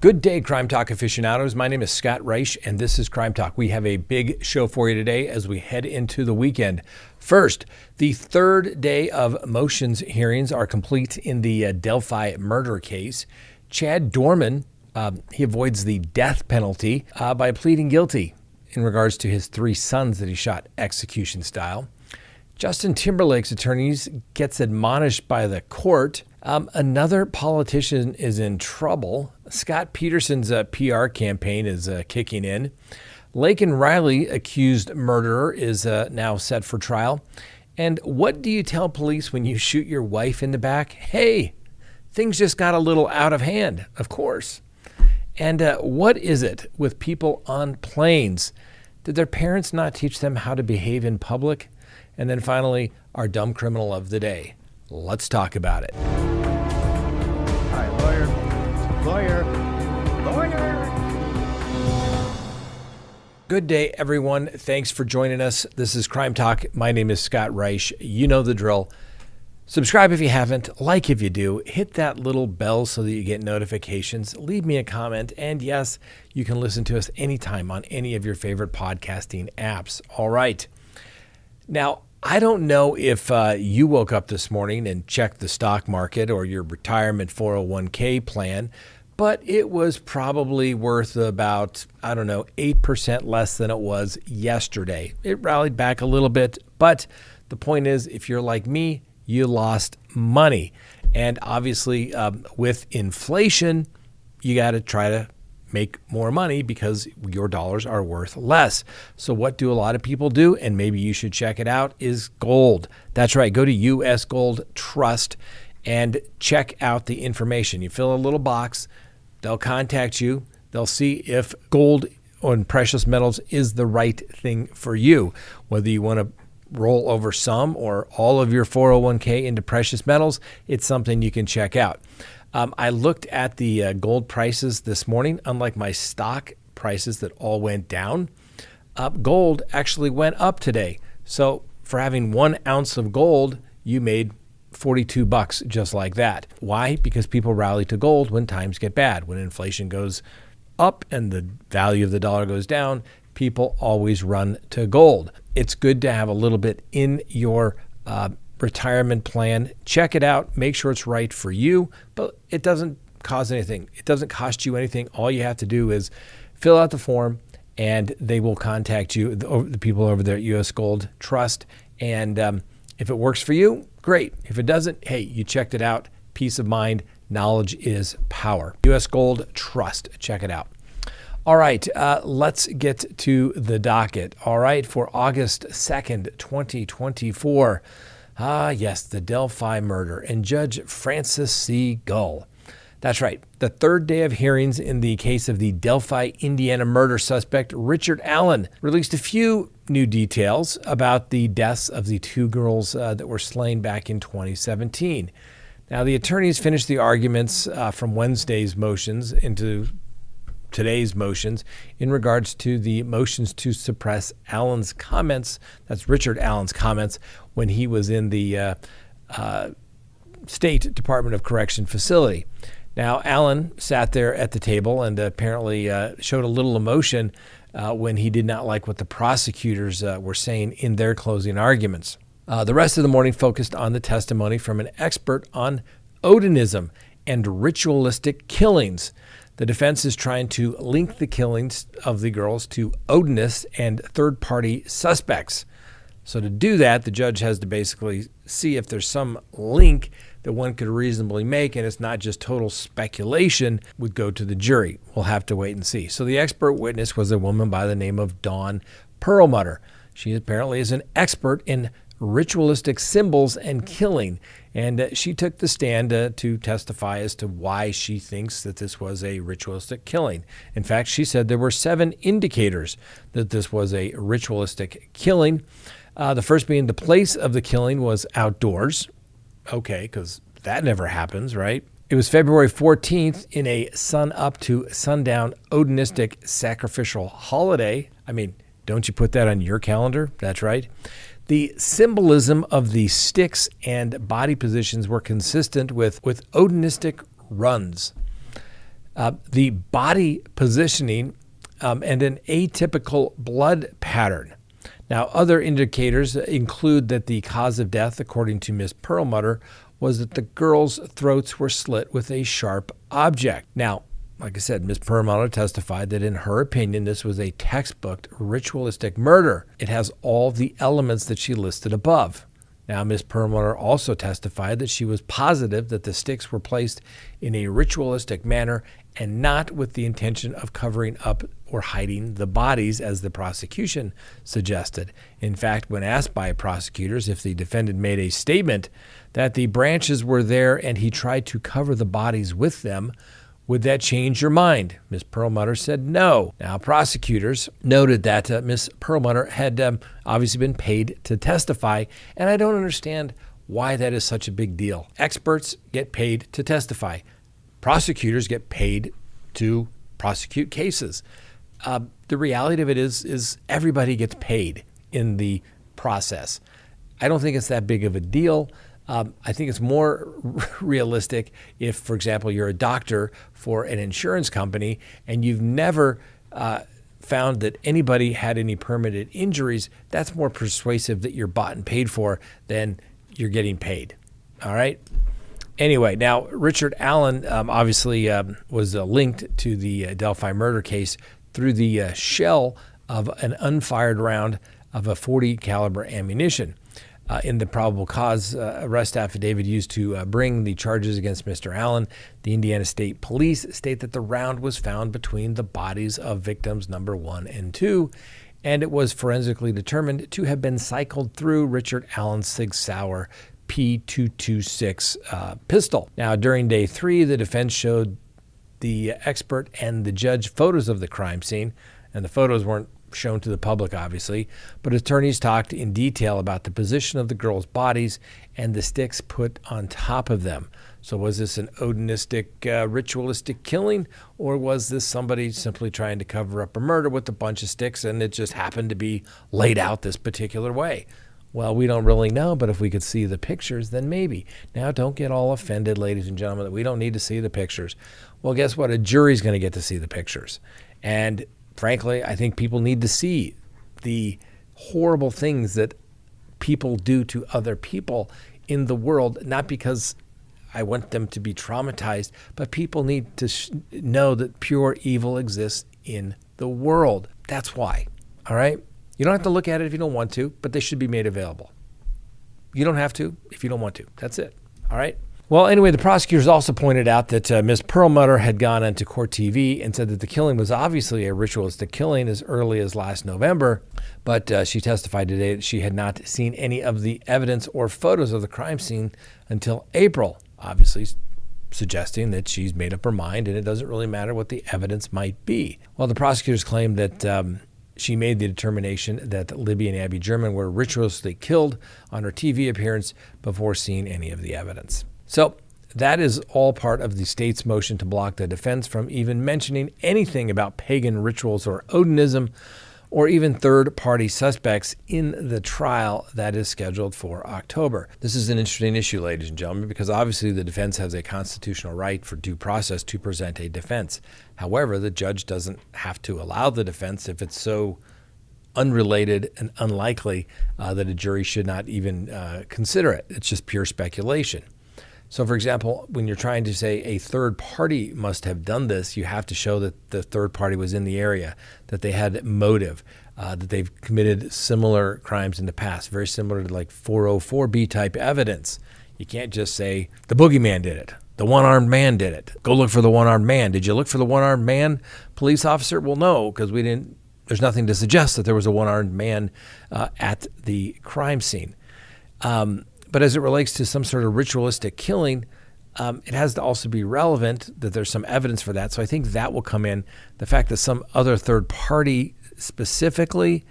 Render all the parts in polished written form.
Good day, Crime Talk aficionados. My name is Scott Reich, and this is Crime Talk. We have a big show for you today as we head into the weekend. First, the third day of motions hearings are complete in the Delphi murder case. Chad Doerman, he avoids the death penalty by pleading guilty in regards to his 3 sons that he shot execution style. Justin Timberlake's attorneys gets admonished by the court. Another politician is in trouble. Scott Peterson's PR campaign is kicking in. Laken Realey, accused murderer, is now set for trial. And what do you tell police when you shoot your wife in the back? Hey, things just got a little out of hand, of course. And what is it with people on planes? Did their parents not teach them how to behave in public? And then finally, our dumb criminal of the day. Let's talk about it. All right, lawyer. Good day, everyone. Thanks for joining us. This is Crime Talk. My name is Scott Reich. You know the drill. Subscribe if you haven't, like if you do, hit that little bell so that you get notifications, leave me a comment, and yes, you can listen to us anytime on any of your favorite podcasting apps. All right. Now, I don't know if you woke up this morning and checked the stock market or your retirement 401k plan, but it was probably worth about, 8% less than it was yesterday. It rallied back a little bit, but the point is, if you're like me, you lost money. And obviously, with inflation, you got to try to make more money because your dollars are worth less. So what do a lot of people do? And maybe you should check it out, is gold. That's right. Go to US Gold Trust and check out the information. You fill a little box. They'll contact you. They'll see if gold or precious metals is the right thing for you. Whether you want to roll over some or all of your 401k into precious metals, it's something you can check out. I looked at the gold prices this morning. Unlike my stock prices that all went down, gold actually went up today. So for having 1 ounce of gold, you made $42 just like that. Why? Because people rally to gold when times get bad. When inflation goes up and the value of the dollar goes down, people always run to gold. It's good to have a little bit in your retirement plan. Check it out. Make sure it's right for you, but it doesn't cost anything. It doesn't cost you anything. All you have to do is fill out the form and they will contact you, the people over there at US Gold Trust. And if it works for you, great. If it doesn't, hey, you checked it out. Peace of mind. Knowledge is power. US Gold Trust. Check it out. All right, let's get to the docket. All right, for August 2nd, 2024. Yes, the Delphi murder and Judge Francis C. Gull. That's right. The third day of hearings in the case of the Delphi, Indiana murder suspect, Richard Allen, released a few new details about the deaths of the 2 girls that were slain back in 2017. Now, the attorneys finished the arguments from Wednesday's motions into today's motions in regards to the motions to suppress Allen's comments. That's Richard Allen's comments when he was in the State Department of Correction facility. Now, Allen sat there at the table and apparently showed a little emotion when he did not like what the prosecutors were saying in their closing arguments. The rest of the morning focused on the testimony from an expert on Odinism and ritualistic killings. The defense is trying to link the killings of the girls to Odinists and third-party suspects. So to do that, the judge has to basically see if there's some link that one could reasonably make, and it's not just total speculation, would go to the jury. We'll have to wait and see. So the expert witness was a woman by the name of Dawn Perlmutter. She apparently is an expert in ritualistic symbols and killing. And she took the stand to testify as to why she thinks that this was a ritualistic killing. In fact, she said there were 7 indicators that this was a ritualistic killing. The first being the place of the killing was outdoors. Okay, because that never happens, right? It was February 14th in a sun-up to sundown Odinistic sacrificial holiday. I mean, don't you put that on your calendar? That's right. The symbolism of the sticks and body positions were consistent with Odinistic runs. the body positioning, and an atypical blood pattern. Now, other indicators include that the cause of death, according to Ms. Perlmutter, was that the girls' throats were slit with a sharp object. Now, like I said, Ms. Perlmutter testified that in her opinion, this was a textbook ritualistic murder. It has all the elements that she listed above. Now, Ms. Perlmutter also testified that she was positive that the sticks were placed in a ritualistic manner and not with the intention of covering up or hiding the bodies, as the prosecution suggested. In fact, when asked by prosecutors if the defendant made a statement that the branches were there and he tried to cover the bodies with them, would that change your mind? Ms. Perlmutter said no. Now, prosecutors noted that Ms. Perlmutter had obviously been paid to testify, and I don't understand why that is such a big deal. Experts get paid to testify. Prosecutors get paid to prosecute cases. The reality of it is everybody gets paid in the process. I don't think it's that big of a deal. I think it's more realistic if, for example, you're a doctor for an insurance company and you've never found that anybody had any permanent injuries. That's more persuasive that you're bought and paid for than you're getting paid. All right? Anyway, now, Richard Allen obviously was linked to the Delphi murder case through the shell of an unfired round of a .40 caliber ammunition. In the probable cause arrest affidavit used to bring the charges against Mr. Allen, the Indiana State Police state that the round was found between the bodies of victims number 1 and 2, and it was forensically determined to have been cycled through Richard Allen's Sig Sauer P226 pistol. Now, during day 3, the defense showed the expert and the judge photos of the crime scene, and the photos weren't shown to the public, obviously, but attorneys talked in detail about the position of the girls' bodies and the sticks put on top of them. So was this an odinistic, ritualistic killing, or was this somebody simply trying to cover up a murder with a bunch of sticks and it just happened to be laid out this particular way? Well, we don't really know, but if we could see the pictures, then maybe. Now, don't get all offended, ladies and gentlemen, that we don't need to see the pictures. Well, guess what? A jury's going to get to see the pictures. And frankly, I think people need to see the horrible things that people do to other people in the world, not because I want them to be traumatized, but people need to know that pure evil exists in the world. That's why, all right? You don't have to look at it if you don't want to, but they should be made available. You don't have to if you don't want to. That's it, all right? Well, anyway, the prosecutors also pointed out that Ms. Perlmutter had gone onto court TV and said that the killing was obviously a ritualistic killing as early as last November, but she testified today that she had not seen any of the evidence or photos of the crime scene until April, obviously suggesting that she's made up her mind and it doesn't really matter what the evidence might be. Well, the prosecutors claimed that she made the determination that Libby and Abby German were ritualistically killed on her TV appearance before seeing any of the evidence. So that is all part of the state's motion to block the defense from even mentioning anything about pagan rituals or Odinism or even third-party suspects in the trial that is scheduled for October. This is an interesting issue, ladies and gentlemen, because obviously the defense has a constitutional right for due process to present a defense. However, the judge doesn't have to allow the defense if it's so unrelated and unlikely that a jury should not even consider it. It's just pure speculation. So, for example, when you're trying to say a third party must have done this, you have to show that the third party was in the area, that they had motive, that they've committed similar crimes in the past, very similar to like 404B type evidence. You can't just say the boogeyman did it, the one-armed man did it. Go look for the one-armed man. Did you look for the one-armed man, police officer? Well, no, because we didn't. There's nothing to suggest that there was a one-armed man at the crime scene. But as it relates to some sort of ritualistic killing, it has to also be relevant that there's some evidence for that. So I think that will come in. The fact that some other third party specifically,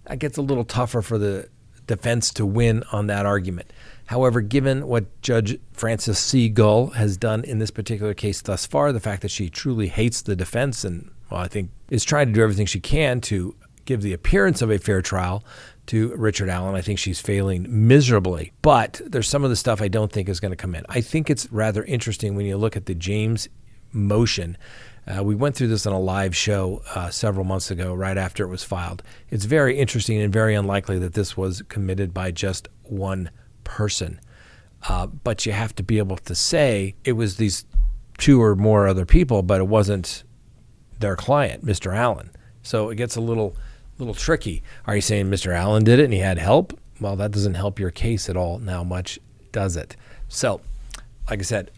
that gets a little tougher for the defense to win on that argument. However, given what Judge Frances C. Gull has done in this particular case thus far, the fact that she truly hates the defense and, well, I think is trying to do everything she can to give the appearance of a fair trial to Richard Allen. I think she's failing miserably. But there's some of the stuff I don't think is going to come in. I think it's rather interesting when you look at the James motion We went through this on a live show several months ago, right after it was filed. It's very interesting and very unlikely that this was committed by just one person. But you have to be able to say it was these two or more other people, but it wasn't their client, Mr. Allen. So it gets a little tricky. Are you saying Mr. Allen did it and he had help? Well, that doesn't help your case at all now much, does it? So, like I said,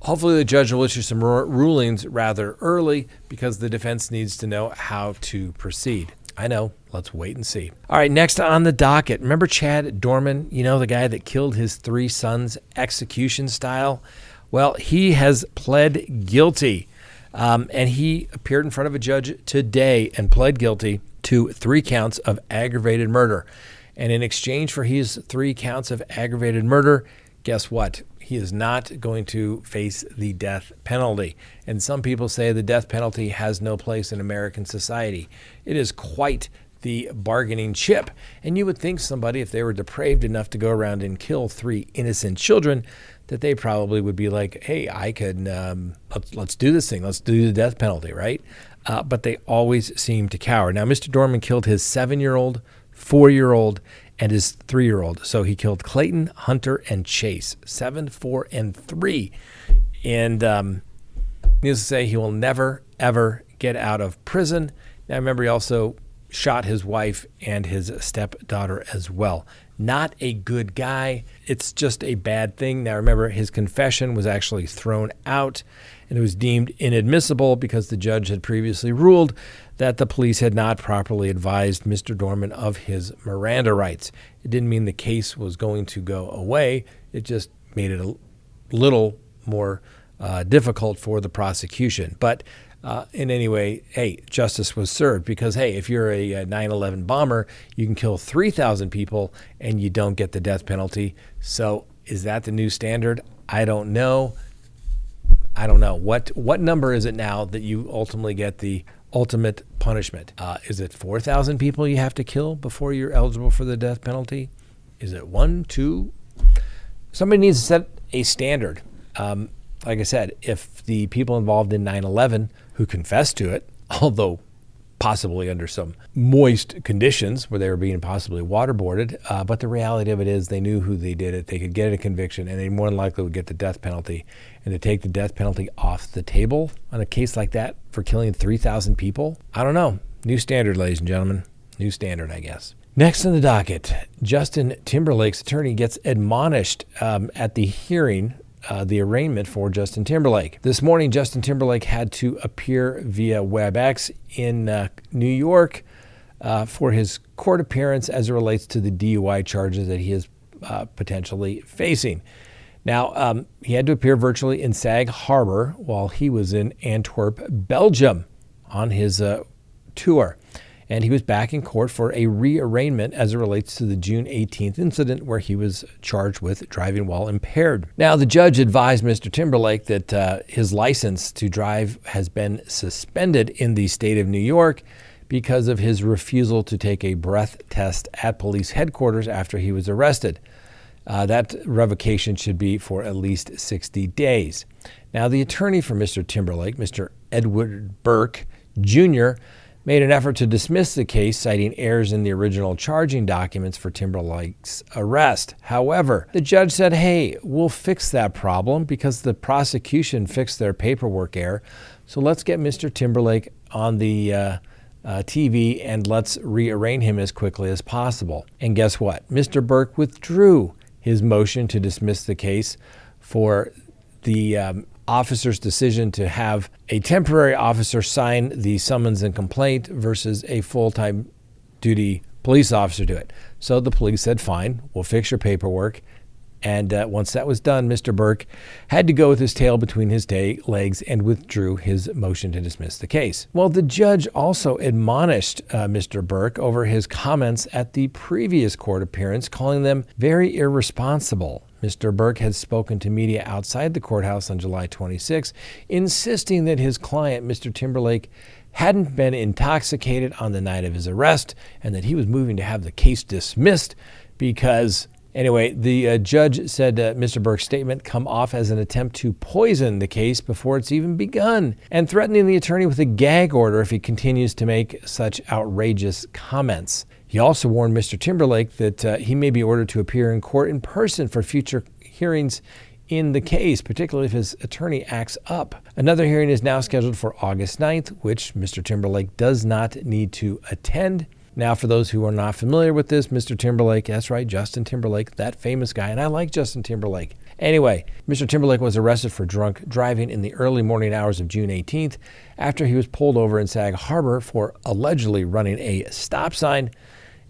hopefully the judge will issue some rulings rather early because the defense needs to know how to proceed. I know. Let's wait and see. All right, next on the docket. Remember Chad Doerman, the guy that killed his 3 sons execution style? Well, he has pled guilty. And he appeared in front of a judge today and pled guilty to 3 counts of aggravated murder. And in exchange for his 3 counts of aggravated murder, guess what? He is not going to face the death penalty. And some people say the death penalty has no place in American society. It is quite the bargaining chip. And you would think somebody, if they were depraved enough to go around and kill 3 innocent children, that they probably would be like, hey, I could, let's do this thing. Let's do the death penalty, right? But they always seem to cower. Now, Mr. Doerman killed his 7-year-old, 4-year-old, and his 3-year-old. So he killed Clayton, Hunter, and Chase, 7, 4, and 3. And needless to say, he will never, ever get out of prison. Now, remember, he also shot his wife and his stepdaughter as well. Not a good guy. It's just a bad thing. Now, remember, his confession was actually thrown out, and it was deemed inadmissible because the judge had previously ruled that the police had not properly advised Mr. Doerman of his Miranda rights. It didn't mean the case was going to go away. It just made it a little more difficult for the prosecution. But in any way, hey, justice was served because, hey, if you're a 9/11 bomber, you can kill 3,000 people and you don't get the death penalty. So is that the new standard? I don't know. What number is it now that you ultimately get the ultimate punishment? Is it 4,000 people you have to kill before you're eligible for the death penalty? Is it 1, 2? Somebody needs to set a standard. Like I said, if the people involved in 9/11 who confessed to it, although possibly under some moist conditions where they were being possibly waterboarded, but the reality of it is they knew who they did it, they could get a conviction, and they more than likely would get the death penalty. And to take the death penalty off the table on a case like that for killing 3,000 people, I don't know. New standard, ladies and gentlemen. New standard, I guess. Next on the docket, Justin Timberlake's attorney gets admonished at the hearing, the arraignment for Justin Timberlake. This morning, Justin Timberlake had to appear via WebEx in New York for his court appearance as it relates to the DUI charges that he is potentially facing. Now, he had to appear virtually in Sag Harbor while he was in Antwerp, Belgium on his tour. And he was back in court for a rearrangement as it relates to the June 18th incident where he was charged with driving while impaired. Now, the judge advised Mr. Timberlake that his license to drive has been suspended in the state of New York because of his refusal to take a breath test at police headquarters after he was arrested. That revocation should be for at least 60 days. Now, the attorney for Mr. Timberlake, Mr. Edward Burke, Jr., made an effort to dismiss the case, citing errors in the original charging documents for Timberlake's arrest. However, the judge said, hey, we'll fix that problem because the prosecution fixed their paperwork error. So let's get Mr. Timberlake on the TV and let's rearrange him as quickly as possible. And guess what? Mr. Burke withdrew his motion to dismiss the case for the officer's decision to have a temporary officer sign the summons and complaint versus a full-time duty police officer do it. So the police said, fine, we'll fix your paperwork. And once that was done, Mr. Burke had to go with his tail between his legs and withdrew his motion to dismiss the case. Well, the judge also admonished Mr. Burke over his comments at the previous court appearance, calling them very irresponsible. Mr. Burke had spoken to media outside the courthouse on July 26, insisting that his client, Mr. Timberlake, hadn't been intoxicated on the night of his arrest and that he was moving to have the case dismissed because Anyway, the judge said Mr. Burke's statement come off as an attempt to poison the case before it's even begun, and threatening the attorney with a gag order if he continues to make such outrageous comments. He also warned Mr. Timberlake that he may be ordered to appear in court in person for future hearings in the case, particularly if his attorney acts up. Another hearing is now scheduled for August 9th, which Mr. Timberlake does not need to attend. Now, for those who are not familiar with this, Mr. Timberlake, that's right, Justin Timberlake, that famous guy, and I like Justin Timberlake. Anyway, Mr. Timberlake was arrested for drunk driving in the early morning hours of June 18th after he was pulled over in Sag Harbor for allegedly running a stop sign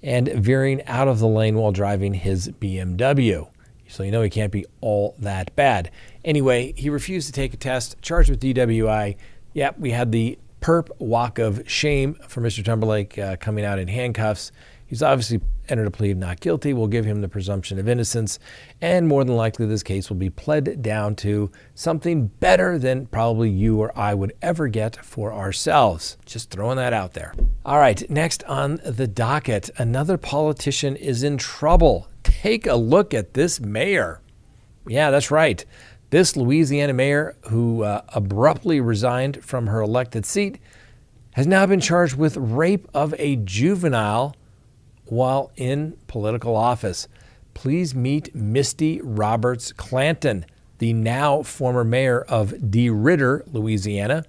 and veering out of the lane while driving his BMW. So you know he can't be all that bad. Anyway, he refused to take a test, charged with DWI. Yep, we had the perp walk of shame for Mr. Timberlake coming out in handcuffs. He's obviously entered a plea of not guilty. We'll give him the presumption of innocence, and more than likely this case will be pled down to something better than probably you or I would ever get for ourselves. Just throwing that out there. All right, next on the docket, another politician is in trouble. Take a look at this mayor. Yeah, that's right. This Louisiana mayor, who abruptly resigned from her elected seat, has now been charged with rape of a juvenile while in political office. Please meet Misty Roberts Clanton, the now former mayor of DeRidder, Louisiana.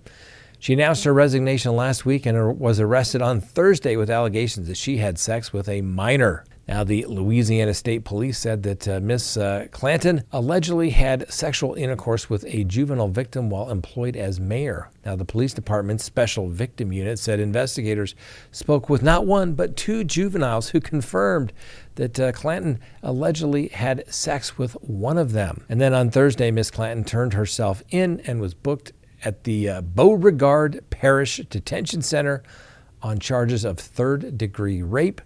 She announced her resignation last week and was arrested on Thursday with allegations that she had sex with a minor. Now, the Louisiana State Police said that Miss Clanton allegedly had sexual intercourse with a juvenile victim while employed as mayor. Now, the police department's special victim unit said investigators spoke with not one but two juveniles who confirmed that Clanton allegedly had sex with one of them. And then on Thursday, Miss Clanton turned herself in and was booked at the Beauregard Parish Detention Center on charges of third-degree rape.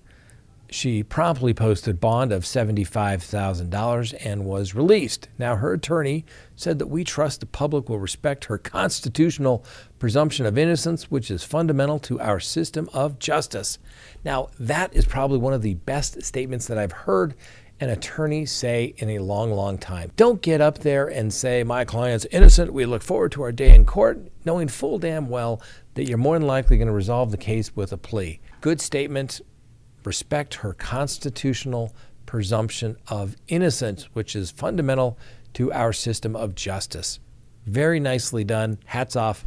She promptly posted bond of $75,000 and was released. Now, her attorney said that we trust the public will respect her constitutional presumption of innocence, which is fundamental to our system of justice. Now, that is probably one of the best statements that I've heard an attorney say in a long, long time. Don't get up there and say, my client's innocent, we look forward to our day in court, knowing full damn well that you're more than likely going to resolve the case with a plea. Good statement. Respect her constitutional presumption of innocence, which is fundamental to our system of justice. Very nicely done. Hats off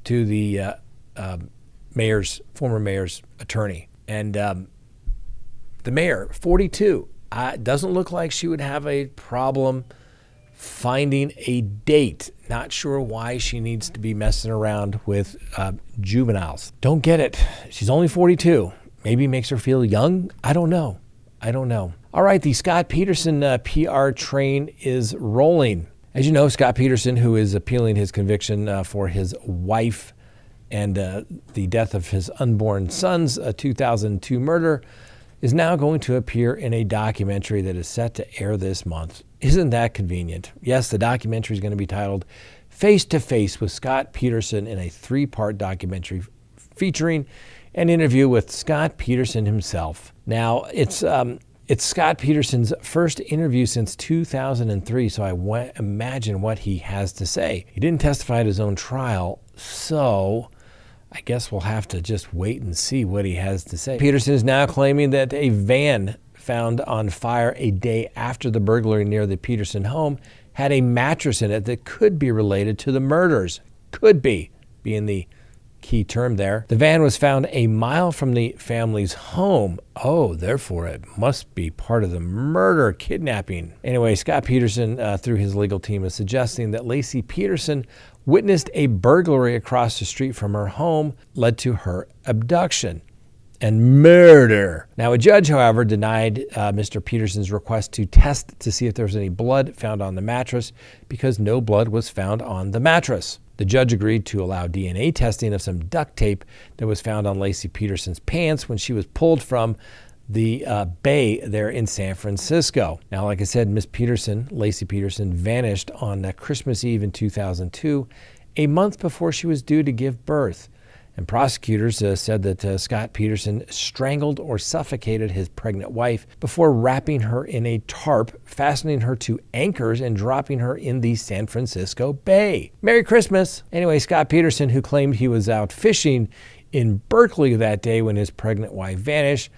to the former mayor's attorney. And the mayor, 42, doesn't look like she would have a problem finding a date. Not sure why she needs to be messing around with juveniles. Don't get it. She's only 42. Maybe makes her feel young. I don't know. All right, the Scott Peterson PR train is rolling. As you know, Scott Peterson, who is appealing his conviction for his wife and the death of his unborn son's 2002 murder, is now going to appear in a documentary that is set to air this month. Isn't that convenient? Yes, the documentary is going to be titled Face to Face with Scott Peterson in a 3-part documentary featuring an interview with Scott Peterson himself. Now, it's Scott Peterson's first interview since 2003, so I imagine what he has to say. He didn't testify at his own trial, so I guess we'll have to just wait and see what he has to say. Peterson is now claiming that a van found on fire a day after the burglary near the Peterson home had a mattress in it that could be related to the murders. Could be, being the key term there. The van was found a mile from the family's home. Oh, therefore it must be part of the murder kidnapping. Anyway, Scott Peterson, through his legal team, is suggesting that Lacey Peterson witnessed a burglary across the street from her home led to her abduction and murder. Now, a judge, however, denied Mr. Peterson's request to test to see if there was any blood found on the mattress because no blood was found on the mattress. The judge agreed to allow DNA testing of some duct tape that was found on Lacey Peterson's pants when she was pulled from the bay there in San Francisco. Now, like I said, Miss Peterson, Lacey Peterson, vanished on Christmas Eve in 2002, a month before she was due to give birth. And prosecutors said that Scott Peterson strangled or suffocated his pregnant wife before wrapping her in a tarp, fastening her to anchors, and dropping her in the San Francisco Bay. Merry Christmas! Anyway, Scott Peterson, who claimed he was out fishing in Berkeley that day when his pregnant wife vanished,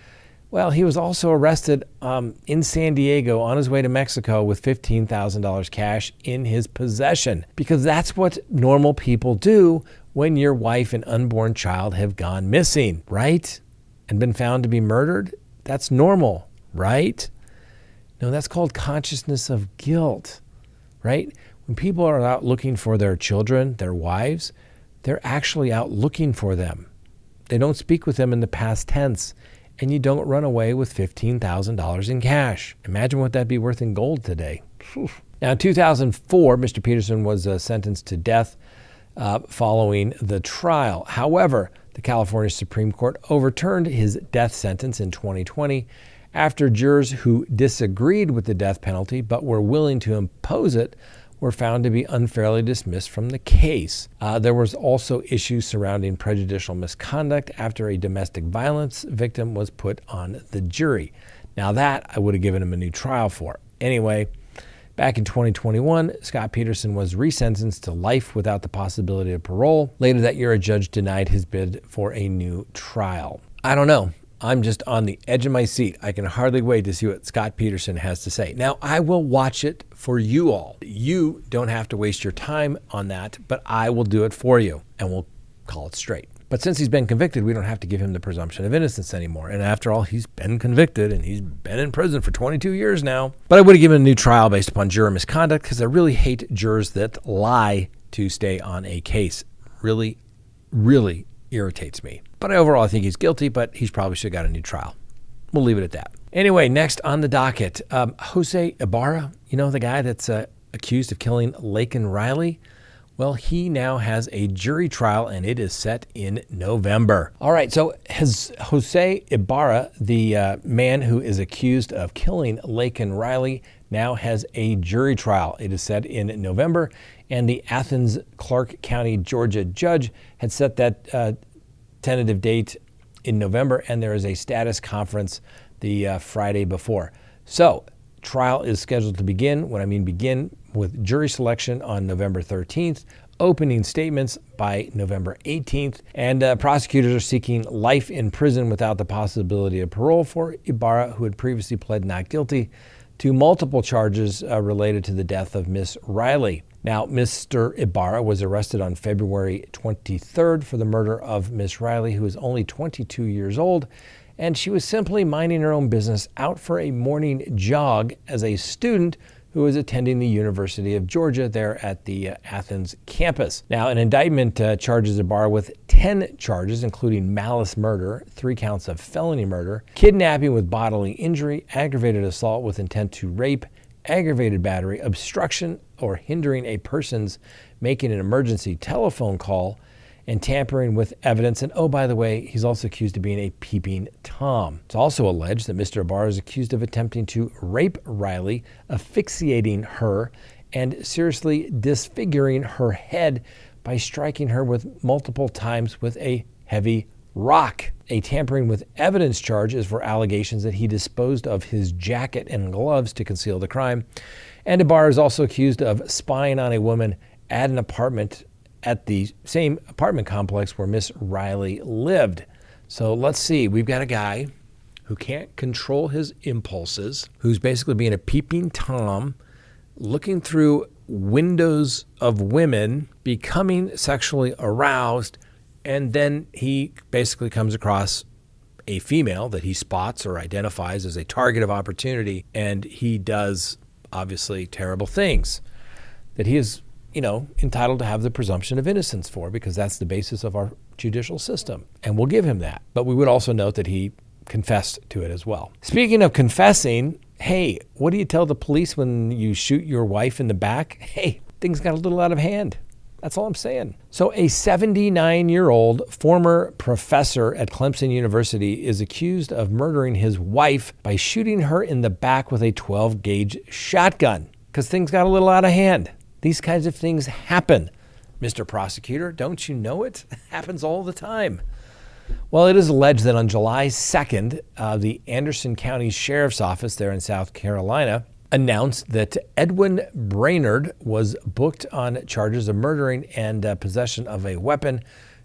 well, he was also arrested in San Diego on his way to Mexico with $15,000 cash in his possession, because that's what normal people do when your wife and unborn child have gone missing, right? And been found to be murdered. That's normal, right? No, that's called consciousness of guilt, right? When people are out looking for their children, their wives, they're actually out looking for them. They don't speak with them in the past tense. And you don't run away with $15,000 in cash. Imagine what that'd be worth in gold today. Now, in 2004, Mr. Peterson was sentenced to death following the trial. However, the California Supreme Court overturned his death sentence in 2020 after jurors who disagreed with the death penalty but were willing to impose it were found to be unfairly dismissed from the case. There was also issues surrounding prejudicial misconduct after a domestic violence victim was put on the jury. Now that I would have given him a new trial for. Anyway, back in 2021, Scott Peterson was resentenced to life without the possibility of parole. Later that year, a judge denied his bid for a new trial. I don't know. I'm just on the edge of my seat. I can hardly wait to see what Scott Peterson has to say. Now, I will watch it for you all. You don't have to waste your time on that, but I will do it for you, and we'll call it straight. But since he's been convicted, we don't have to give him the presumption of innocence anymore. And after all, he's been convicted, and he's been in prison for 22 years now. But I would have given a new trial based upon juror misconduct, because I really hate jurors that lie to stay on a case. Really, really irritates me. But overall, I think he's guilty, but he's probably should have got a new trial. We'll leave it at that. Anyway, next on the docket, Jose Ibarra, you know, the guy that's accused of killing Laken Realey? Well, he now has a jury trial, and it is set in November. All right, so Jose Ibarra, the man who is accused of killing Laken Realey, now has a jury trial. It is set in November, and the Athens, Clark County, Georgia judge had set that tentative date in November, and there is a status conference the Friday before. So trial is scheduled to begin, when I mean begin, with jury selection on November 13th, opening statements by November 18th, and prosecutors are seeking life in prison without the possibility of parole for Ibarra, who had previously pled not guilty to multiple charges related to the death of Miss Realey. Now, Mr. Ibarra was arrested on February 23rd for the murder of Miss Realey, who was only 22 years old, and she was simply minding her own business out for a morning jog as a student who was attending the University of Georgia there at the Athens campus. Now, an indictment charges Ibarra with 10 charges, including malice murder, 3 counts of felony murder, kidnapping with bodily injury, aggravated assault with intent to rape, aggravated battery, obstruction or hindering a person's making an emergency telephone call, and tampering with evidence. And oh, by the way, he's also accused of being a peeping Tom. It's also alleged that Mr. Ibarra is accused of attempting to rape Realey, asphyxiating her, and seriously disfiguring her head by striking her with multiple times with a heavy rock. A tampering with evidence charge is for allegations that he disposed of his jacket and gloves to conceal the crime. And Ibarra is also accused of spying on a woman at an apartment at the same apartment complex where Miss Realey lived. So let's see, we've got a guy who can't control his impulses, who's basically being a peeping Tom, looking through windows of women, becoming sexually aroused, and then he basically comes across a female that he spots or identifies as a target of opportunity, and he does obviously terrible things that he is, entitled to have the presumption of innocence for, because that's the basis of our judicial system. And we'll give him that. But we would also note that he confessed to it as well. Speaking of confessing, hey, what do you tell the police when you shoot your wife in the back? Hey, things got a little out of hand. That's all I'm saying. So a 79-year-old former professor at Clemson University is accused of murdering his wife by shooting her in the back with a 12-gauge shotgun, because things got a little out of hand. These kinds of things happen. Mr. Prosecutor. Don't you know it? Happens all the time. Well, it is alleged that on July 2nd, the Anderson County Sheriff's Office there in South Carolina announced that Edwin Brainerd was booked on charges of murdering and possession of a weapon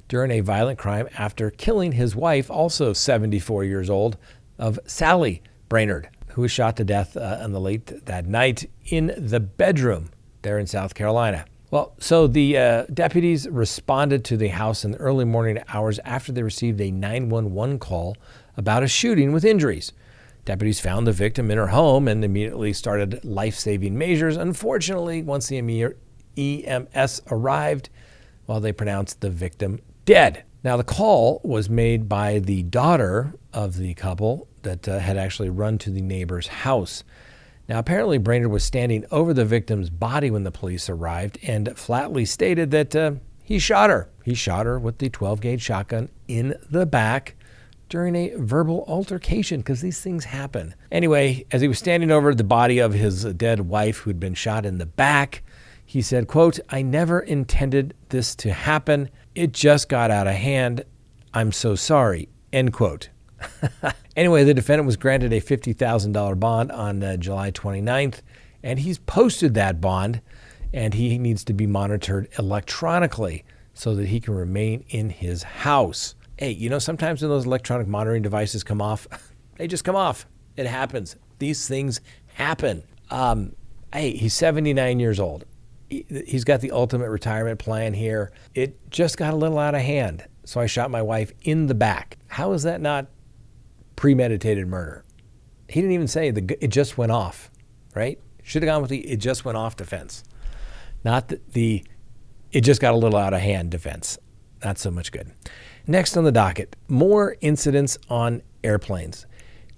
during a violent crime after killing his wife, also 74 years old, of Sally Brainerd, who was shot to death in the late that night in the bedroom there in South Carolina. Well, so the deputies responded to the house in the early morning hours after they received a 911 call about a shooting with injuries. Deputies found the victim in her home and immediately started life-saving measures. Unfortunately, once the EMS arrived, well, they pronounced the victim dead. Now, the call was made by the daughter of the couple that had actually run to the neighbor's house. Now, apparently, Brainerd was standing over the victim's body when the police arrived and flatly stated that he shot her. He shot her with the 12-gauge shotgun in the back during a verbal altercation, because these things happen. Anyway, as he was standing over the body of his dead wife who'd been shot in the back, he said, quote, "I never intended this to happen. It just got out of hand. I'm so sorry," end quote. Anyway, the defendant was granted a $50,000 bond on July 29th, and he's posted that bond, and he needs to be monitored electronically so that he can remain in his house. Hey, you know, sometimes when those electronic monitoring devices come off, they just come off. It happens. These things happen. Hey, he's 79 years old. He's got the ultimate retirement plan here. It just got a little out of hand, so I shot my wife in the back. How is that not premeditated murder? He didn't even say it just went off, right? Should have gone with the "it just went off" defense, not the "it just got a little out of hand" defense. Not so much good. Next on the docket, more incidents on airplanes.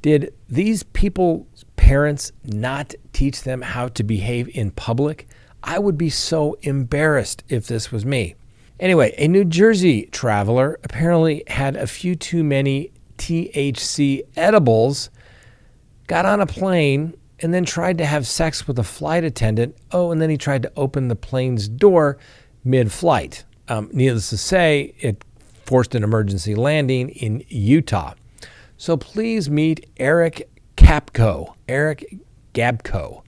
Did these people's parents not teach them how to behave in public? I would be so embarrassed if this was me. Anyway, a New Jersey traveler apparently had a few too many THC edibles, got on a plane, and then tried to have sex with a flight attendant. Oh, and then he tried to open the plane's door mid-flight. Needless to say, it forced an emergency landing in Utah. So please meet Eric Gabko. Eric Gabko.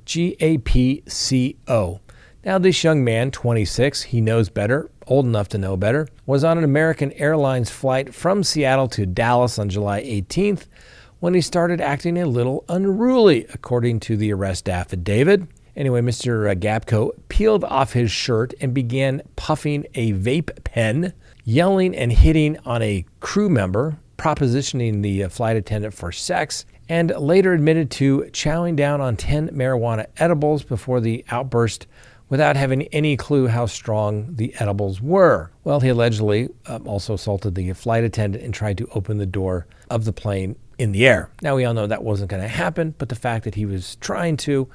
Gapco. Now, this young man, 26, he knows better, old enough to know better, was on an American Airlines flight from Seattle to Dallas on July 18th when he started acting a little unruly, according to the arrest affidavit. Anyway, Mr. Gabko peeled off his shirt and began puffing a vape pen, yelling and hitting on a crew member, propositioning the flight attendant for sex, and later admitted to chowing down on 10 marijuana edibles before the outburst without having any clue how strong the edibles were. Well, he allegedly also assaulted the flight attendant and tried to open the door of the plane in the air. Now, we all know that wasn't going to happen, but the fact that he was trying to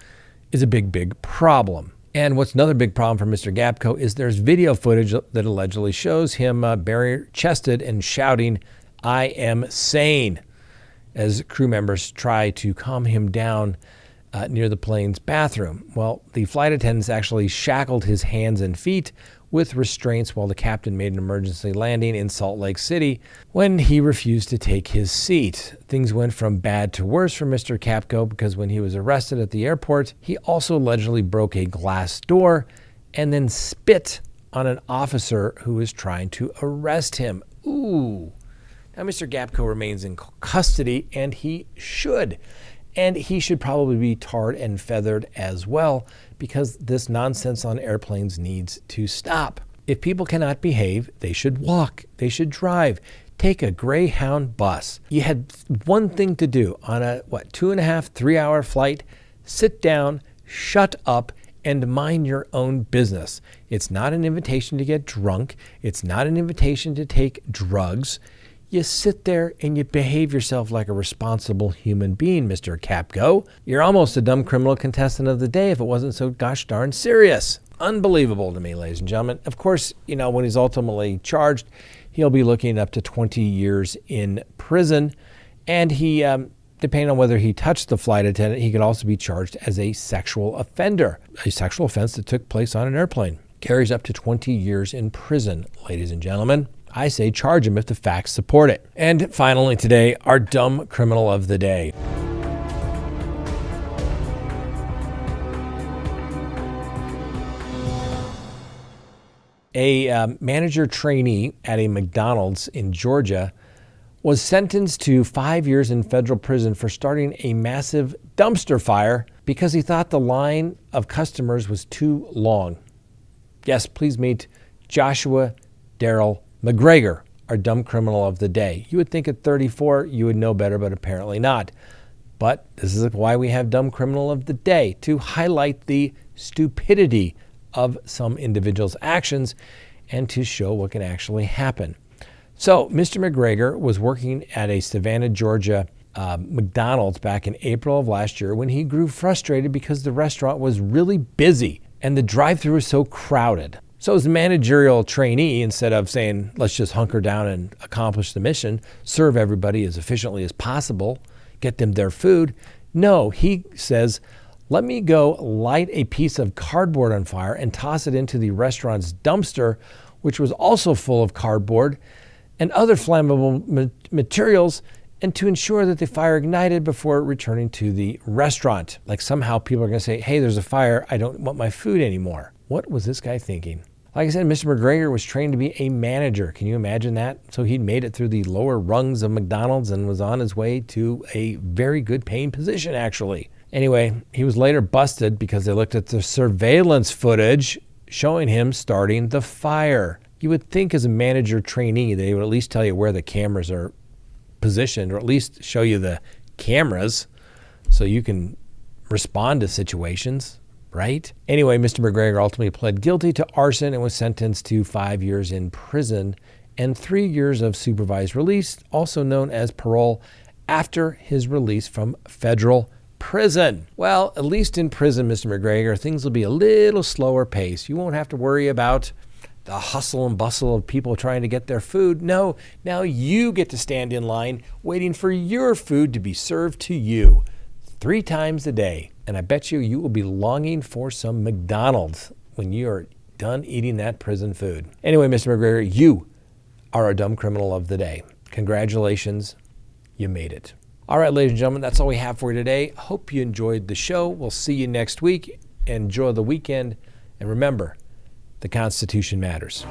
is a big, big problem. And what's another big problem for Mr. Gabko is there's video footage that allegedly shows him bare-chested and shouting, "I am sane," as crew members try to calm him down near the plane's bathroom. Well, the flight attendants actually shackled his hands and feet with restraints while the captain made an emergency landing in Salt Lake City when he refused to take his seat. Things went from bad to worse for Mr. Gabko because when he was arrested at the airport, he also allegedly broke a glass door and then spit on an officer who was trying to arrest him. Ooh. Now, Mr. Gabko remains in custody, and he should. And he should probably be tarred and feathered as well, because this nonsense on airplanes needs to stop. If people cannot behave, they should walk, they should drive, take a Greyhound bus. You had one thing to do on a, 2.5, 3-hour flight: sit down, shut up, and mind your own business. It's not an invitation to get drunk. It's not an invitation to take drugs. You sit there and you behave yourself like a responsible human being, Mr. Gabko. You're almost a dumb criminal contestant of the day if it wasn't so gosh darn serious. Unbelievable to me, ladies and gentlemen. Of course, you know, when he's ultimately charged, he'll be looking up to 20 years in prison. And he, depending on whether he touched the flight attendant, he could also be charged as a sexual offender, a sexual offense that took place on an airplane. carries up to 20 years in prison. Ladies and gentlemen, I say charge him if the facts support it. And finally today, our dumb criminal of the day. A manager trainee at a McDonald's in Georgia was sentenced to 5 years in federal prison for starting a massive dumpster fire because he thought the line of customers was too long. Yes, please meet Joshua Darrell McGregor, our dumb criminal of the day. You would think at 34 you would know better, but apparently not. But this is why we have dumb criminal of the day, to highlight the stupidity of some individuals' actions and to show what can actually happen. So Mr. McGregor was working at a Savannah, Georgia McDonald's back in April of last year when he grew frustrated because the restaurant was really busy and the drive-thru was so crowded. So as a managerial trainee, instead of saying, let's just hunker down and accomplish the mission, serve everybody as efficiently as possible, get them their food, no, he says, let me go light a piece of cardboard on fire and toss it into the restaurant's dumpster, which was also full of cardboard and other flammable materials, and to ensure that the fire ignited before returning to the restaurant. Like somehow people are going to say, hey, there's a fire, I don't want my food anymore. What was this guy thinking? Like I said, Mr. McGregor was trained to be a manager. Can you imagine that? So he'd made it through the lower rungs of McDonald's and was on his way to a very good paying position, actually. Anyway, he was later busted because they looked at the surveillance footage showing him starting the fire. You would think as a manager trainee, they would at least tell you where the cameras are positioned, or at least show you the cameras so you can respond to situations, right? Anyway, Mr. McGregor ultimately pled guilty to arson and was sentenced to 5 years in prison and 3 years of supervised release, also known as parole, after his release from federal prison. Well, at least in prison, Mr. McGregor, things will be a little slower pace. You won't have to worry about the hustle and bustle of people trying to get their food. No, now you get to stand in line waiting for your food to be served to you 3 times a day. And I bet you will be longing for some McDonald's when you are done eating that prison food. Anyway, Mr. McGregor, you are a dumb criminal of the day. Congratulations, you made it. All right, ladies and gentlemen, that's all we have for you today. Hope you enjoyed the show. We'll see you next week. Enjoy the weekend. And remember, the Constitution matters.